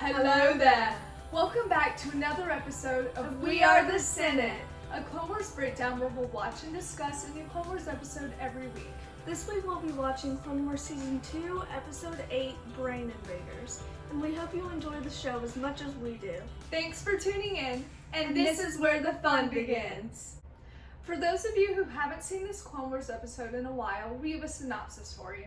Hello there! Welcome back to another episode of We Are the Senate, a Clone Wars breakdown where we'll watch and discuss a new Clone Wars episode every week. This week we'll be watching Clone Wars Season 2, Episode 8, Brain Invaders, and we hope you enjoy the show as much as we do. Thanks for tuning in, and this is where the fun begins. For those of you who haven't seen this Clone Wars episode in a while, we have a synopsis for you.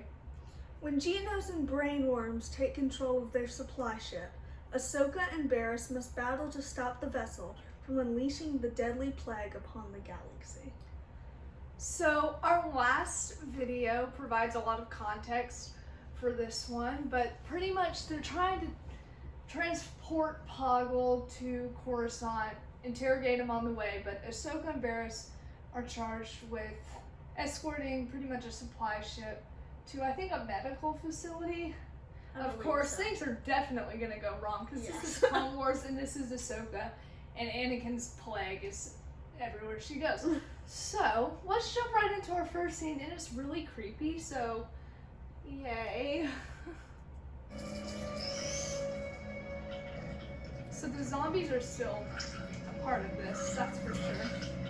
When Geonos and Brain Worms take control of their supply ship, Ahsoka and Barriss must battle to stop the vessel from unleashing the deadly plague upon the galaxy. So our last video provides a lot of context for this one, but pretty much they're trying to transport Poggle to Coruscant, interrogate him on the way, but Ahsoka and Barriss are charged with escorting pretty much a supply ship to, I think, a medical facility. Of course, things are definitely going to go wrong because this is Clone Wars and this is Ahsoka, and Anakin's plague is everywhere she goes. So, let's jump right into our first scene, and it's really creepy, so yay. So the zombies are still a part of this, that's for sure.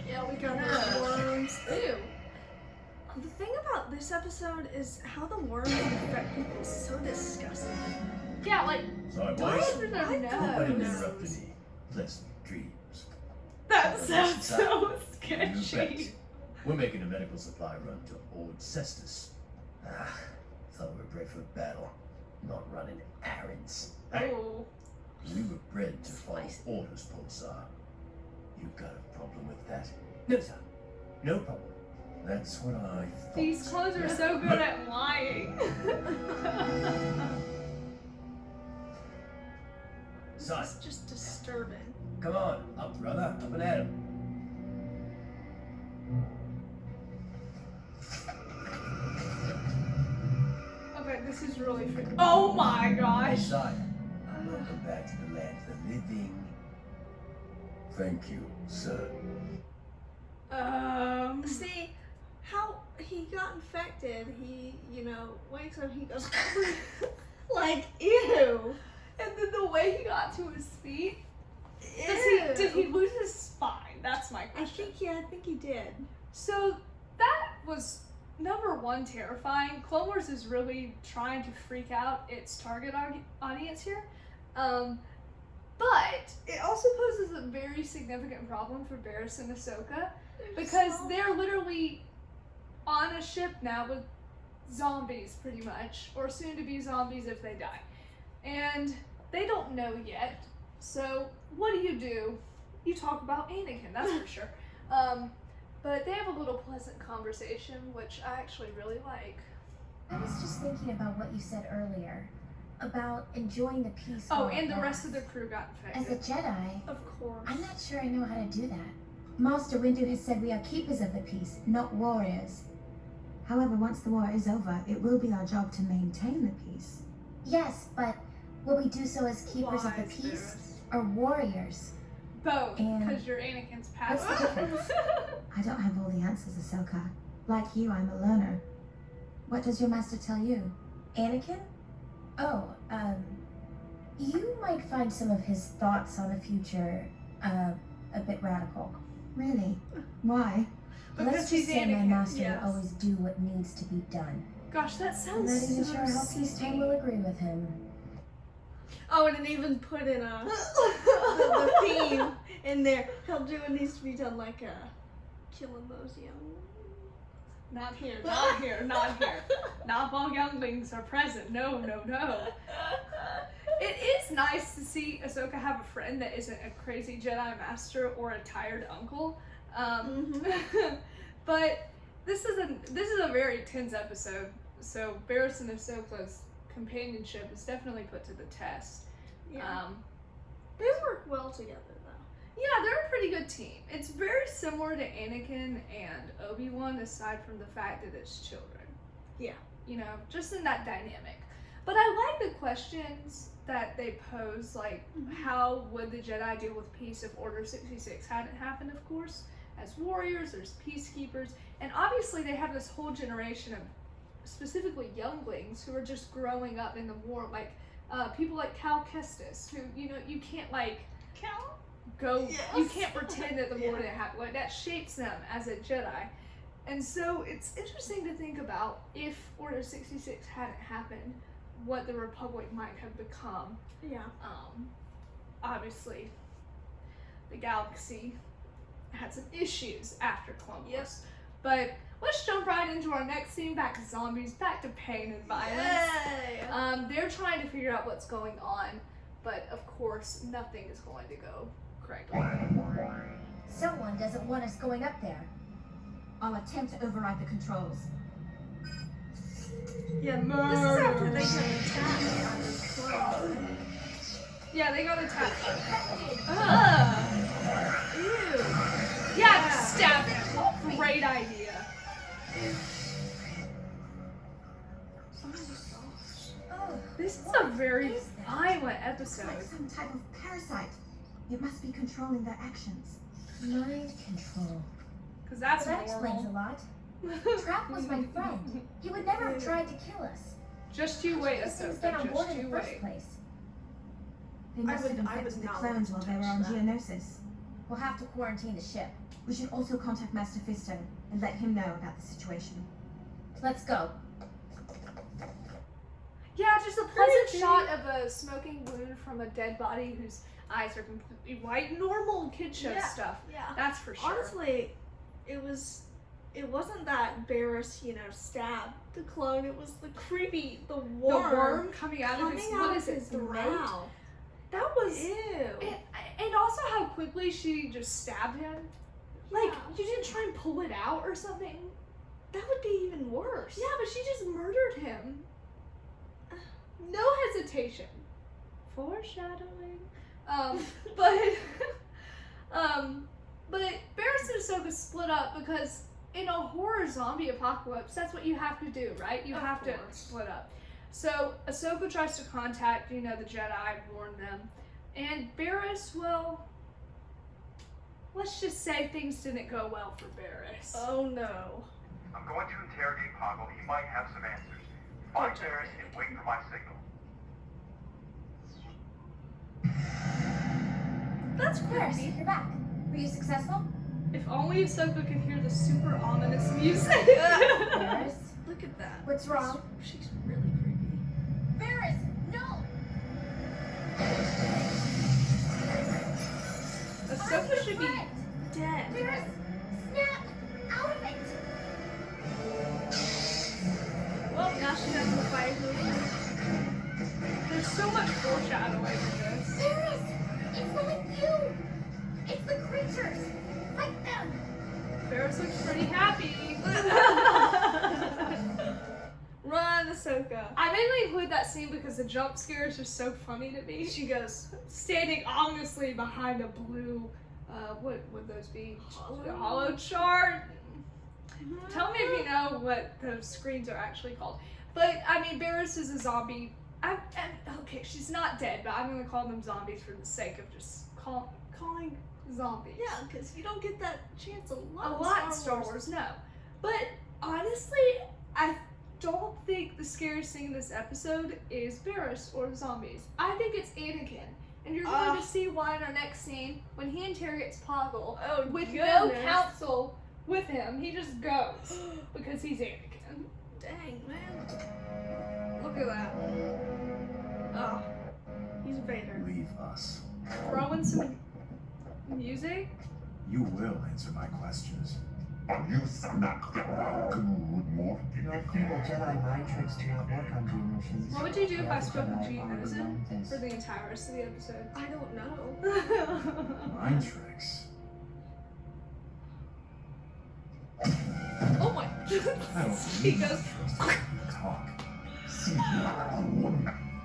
Yeah, we got the worms. Ew. The thing about this episode is how the worms infect people is so disgusting. Yeah, like, Sorry, dive boys. through their Hope I didn't nose. interrupt any pleasant dreams. That sounds so You sketchy. bet. We're making a medical supply run to Ord Cestus. Thought we were bred for battle, not running errands. Hey, Oh. we were bred to follow orders, Pulsar. You got a problem with that? No, sir. No problem. That's what I thought. These clones are so good at lying. Son, It's just disturbing. come on, up, brother, up and at him. Okay, this is really freaky. Oh my gosh. Son, welcome back to the land of the living. Thank you, sir. See, how he got infected, he, wakes up, he goes, like, ew. And then the way he got to his feet, Ew. did he lose his spine? That's my I question. think he did. So that was number one terrifying. Clone Wars is really trying to freak out its target audience here. But it also poses a very significant problem for Barriss and Ahsoka because they're literally on a ship now with zombies pretty much, or soon to be zombies if they die. And they don't know yet. So what do? You talk about Anakin, that's for sure. But they have a little pleasant conversation, which I actually really like. I was just thinking about what you said earlier, about enjoying the peace. Oh, while it and the rest lasts. of the crew got As infected. a Jedi, Of course. I'm not sure I know how to do that. Master Windu has said we are keepers of the peace, not warriors. However, once the war is over, it will be our job to maintain the peace. Yes, but will we do so as keepers of the Wise, peace Barriss. or warriors? Both, And because you're Anakin's what's past. the difference? I don't have all the answers, Ahsoka. Like you, I'm a learner. What does your master tell you? Anakin? Oh, you might find some of his thoughts on the future, a bit radical. Really? Why? Because Let's he's just say my Anakin, master yes. will always do what needs to be done. Gosh, that I'm sounds not even so sure how Peace Tone will agree with him. Oh, and it even put in the theme in there. He'll do what needs to be done, like killing those young. Not here, not here, not here. Not while younglings are present. No, no, no. It is nice to see Ahsoka have a friend that isn't a crazy Jedi Master or a tired uncle. But this is a very tense episode. So Barriss and Ahsoka's companionship is definitely put to the test. Yeah. They work well together, though. Yeah, they're a pretty good team. It's very similar to Anakin and Obi-Wan, aside from the fact that it's children. Yeah. Just in that dynamic. But I like the questions that they pose, like, how would the Jedi deal with peace if Order 66 hadn't happened, of course? As warriors, there's peacekeepers, and obviously they have this whole generation of specifically younglings who are just growing up in the war, like people like Cal Kestis, who, you know, you can't like you Yes. can't pretend that the war didn't happen. Like, that shapes them as a Jedi. And so it's interesting to think about if Order 66 hadn't happened, what the Republic might have become. Yeah. Obviously, the galaxy had some issues after Clone Wars. Yes. But let's jump right into our next scene, back to zombies, back to pain and violence. Yay! They're trying to figure out what's going on, but of course, nothing is going to go correctly. Someone doesn't want us going up there. I'll attempt to override the controls. Yeah, this is after they get attacked by this clone. Yeah, they got attacked. Ew. Yeah, stab him. Great idea. Oh my gosh. Oh, This is a very violent It's episode. like some type of parasite. It must be controlling their actions. mind control. Because that's That explains a normal. lot. Trap was my friend. He would never have tried to kill us. Just you wait, These things get Ahsoka. on board Just in you the first wait. place. They must would- have I would infected the not clones while want to they were touch on that. Geonosis. We'll have to quarantine the ship. We should also contact Master Fisto and let him know about the situation. Let's go. Yeah, just a pleasant Creepy. shot of a smoking wound from a dead body whose eyes are completely white. Normal kid show Yeah. stuff. Yeah. That's for sure. Honestly, it wasn't that Barris, stabbed the clone. It was the creepy, the the worm, worm coming out of his, what is it, his throat? mouth. That was, Ew. and also how quickly she just stabbed him. Like, Yeah. you didn't try and pull it out or something? That would be even worse. Yeah, but she just murdered him. No hesitation. Foreshadowing. But Barris and Ahsoka split up because in a horror zombie apocalypse, that's what you have to do, right? You Of have to course. split up. So Ahsoka tries to contact, the Jedi, warn them. And Barris, well, let's just say things didn't go well for Barris. Oh no. I'm going to interrogate Poggle. He might have some answers. Find Good job, Barris and wait for my signal. That's Barris, creepy. you're back. Were you successful? If only Ahsoka could hear the super ominous music. Barris? Look at that. What's wrong? She's really creepy. Barris, no! Ahsoka should be Dead. Barris, snap out of it! Well, now she has to fight her. There's so much foreshadowing in this. Barris, it's not you! It's the creatures! Fight them! Barris looks pretty happy. Run, Ahsoka. I mainly include that scene because the jump scares are so funny to me. She goes, Standing ominously behind a blue, what would those be? Hollow? A hollow chart. Tell me if you know what those screens are actually called. But I mean, Barris is a zombie. Okay, she's not dead, but I'm gonna call them zombies for the sake of just calling zombies. yeah, because you don't get that chance a A lot. lot in Star Wars, no. But honestly, I don't think the scariest thing in this episode is Barris or the zombies. I think it's Anakin. And you're going to see why in our next scene when he interrogates Poggle Oh, with goodness. no counsel with him. He just goes because he's Anakin. Dang, man. Look at that. Oh, he's Vader. Leave us. Throw in some music. You will answer my questions. You smacked the good more. Your feeble Jedi mind tricks do not work on Gene machines. What would you do if I The spoke Jedi Gene already Innocent know this. for the entire rest of the episode? I don't know. Mind tricks. Oh my I don't He need goes, talk.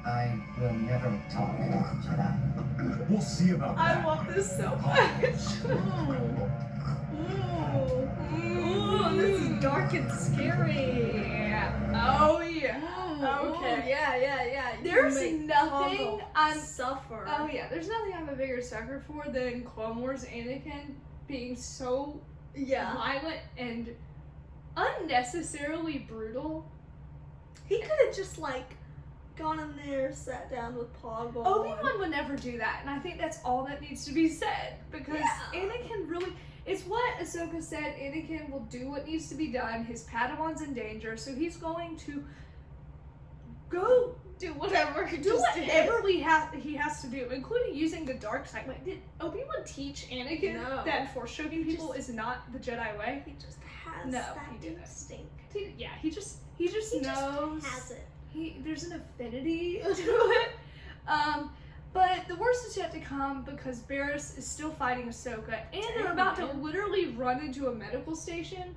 I will never talk, Jedi. We'll see about I that. want this so much. Ooh, this is dark and scary. Oh yeah. Ooh, Okay. yeah. You There's make nothing Poggle I'm. suffer. Oh yeah. There's nothing I'm a bigger sucker for than Clone Wars Anakin being so Yeah. violent and unnecessarily brutal. He could have just gone in there, sat down with Poggle. Obi-Wan would never do that, and I think that's all that needs to be said, because Anakin really, it's what Ahsoka said, Anakin will do what needs to be done, his Padawan's in danger, so he's going to go do whatever he has to do, including using the dark side. Wait, did Obi-Wan teach Anakin that force choking people is not the Jedi way? He just has that instinct. He just knows. Has it. There's an affinity to it. But the worst is yet to come, because Barriss is still fighting Ahsoka, and they're about to literally run into a medical station.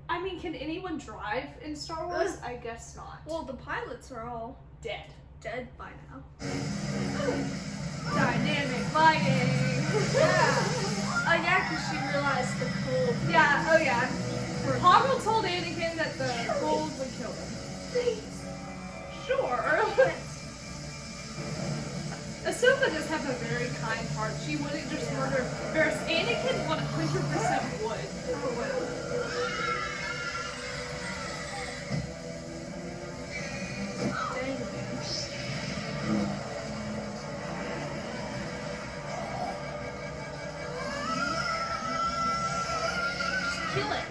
I mean, can anyone drive in Star Wars? I guess not. Well, the pilots are all Dead by now. Dynamic lighting. Yeah, because she realized the cold. Yeah, oh yeah. Poggle told Anakin that the cold would kill him. Thanks. Sure. Ahsoka does have a very kind heart. She wouldn't just murder Barriss. Anakin 100% would. Kill it.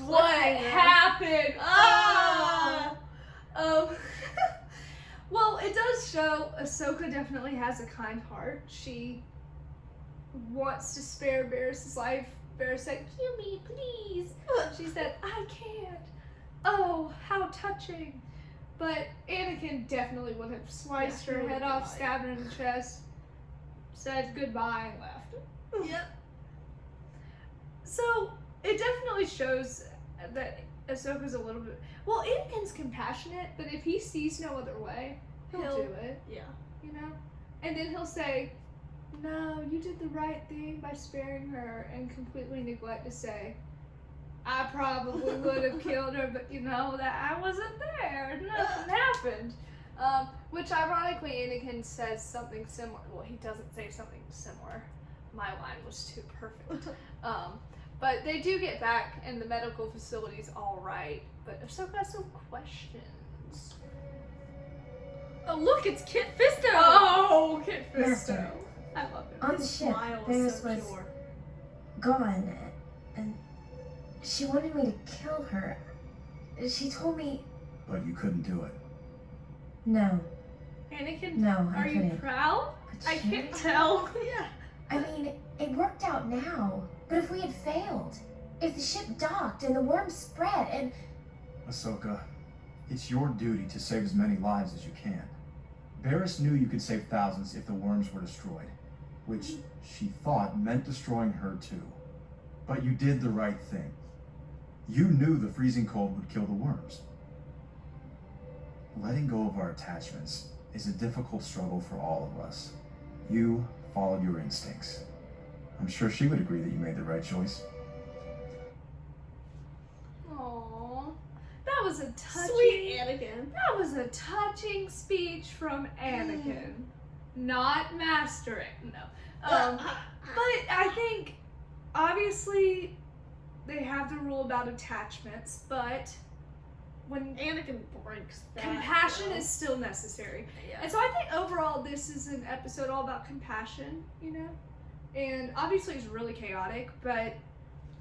What happened? Well, it does show Ahsoka definitely has a kind heart. She wants to spare Barriss's life. Barriss said, "Kill me, please." She said, "I can't." Oh, how touching. But Anakin definitely would have sliced her head off, stabbed her in the chest, said goodbye, and left. Yep. So, it definitely shows that Ahsoka's a little bit... Well, Anakin's compassionate, but if he sees no other way, he'll do it. Yeah. You know? And then he'll say, "No, you did the right thing by sparing her," and completely neglect to say, "I probably would have killed her, but you know, that I wasn't there. Nothing happened." Which ironically, Anakin says something similar. Well, he doesn't say something similar. My line was too perfect. But they do get back, and the medical facility's all right. But Ahsoka has some questions. Oh, look, it's Kit Fisto! Oh, Kit Fisto. Master. I love him. On the ship, Barriss was gone, and she wanted me to kill her. She told me... But you couldn't do it. No. Anakin, No, I are you couldn't. proud? But I she- can't tell. Yeah. I mean, it worked out now. But if we had failed, if the ship docked and the worms spread and... Ahsoka, it's your duty to save as many lives as you can. Barriss knew you could save thousands if the worms were destroyed, which she thought meant destroying her too. But you did the right thing. You knew the freezing cold would kill the worms. Letting go of our attachments is a difficult struggle for all of us. You followed your instincts. I'm sure she would agree that you made the right choice. Aww. That was a touching... Sweet Anakin. That was a touching speech from Anakin. Not mastering, no. But I think, obviously, they have the rule about attachments, but when Anakin breaks that. compassion is still necessary. Yeah. And so I think overall this is an episode all about compassion, you know? And obviously it's really chaotic, but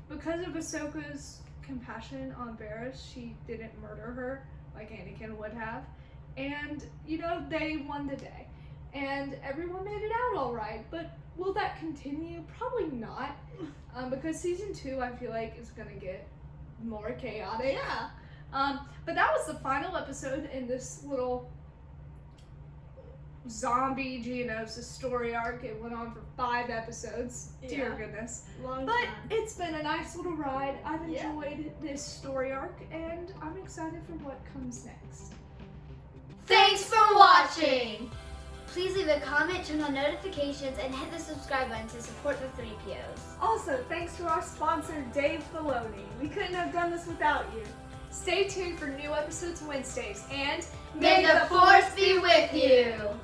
because of Ahsoka's compassion on Barriss, she didn't murder her like Anakin would have. And, you know, they won the day. And everyone made it out all right. But will that continue? Probably not. Because season 2, I feel like, is going to get more chaotic. Yeah. But that was the final episode in this little zombie Geonosis story arc. It went on for 5 episodes. Dear Yeah. goodness. Long But time. it's been a nice little ride. I've Yeah. enjoyed this story arc, and I'm excited for what comes next. Thanks for watching! Please leave a comment, turn on notifications, and hit the subscribe button to support the Threepios. Also, thanks to our sponsor, Dave Filoni. We couldn't have done this without you. Stay tuned for new episodes Wednesdays, and May the Force be with you!